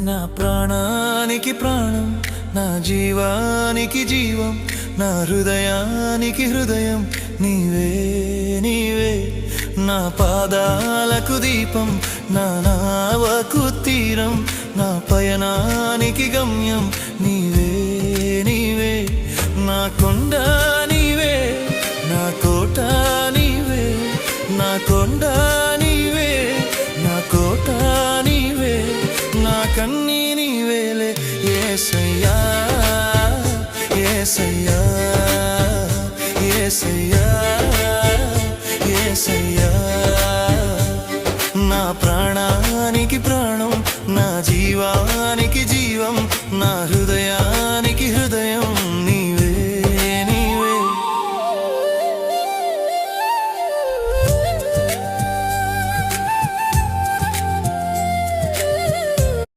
నా ప్రాణానికి ప్రాణం, నా జీవానికి జీవం, నా హృదయానికి హృదయం నీవే నీవే. నా పాదాలకు దీపం, నా నావకు తీరం, నా పయనానికి గమ్యం నీవే నీవే. నా కొండ నీవే, నా కోట నీవే, నా కొండ నీవే, నా కోట నీవే, నా కన్నీ నీవేలే యేసయ్యా యేసయ్యా యేసయ్యా యేసయ్యా. నా ప్రాణానికి ప్రాణం, నా జీవా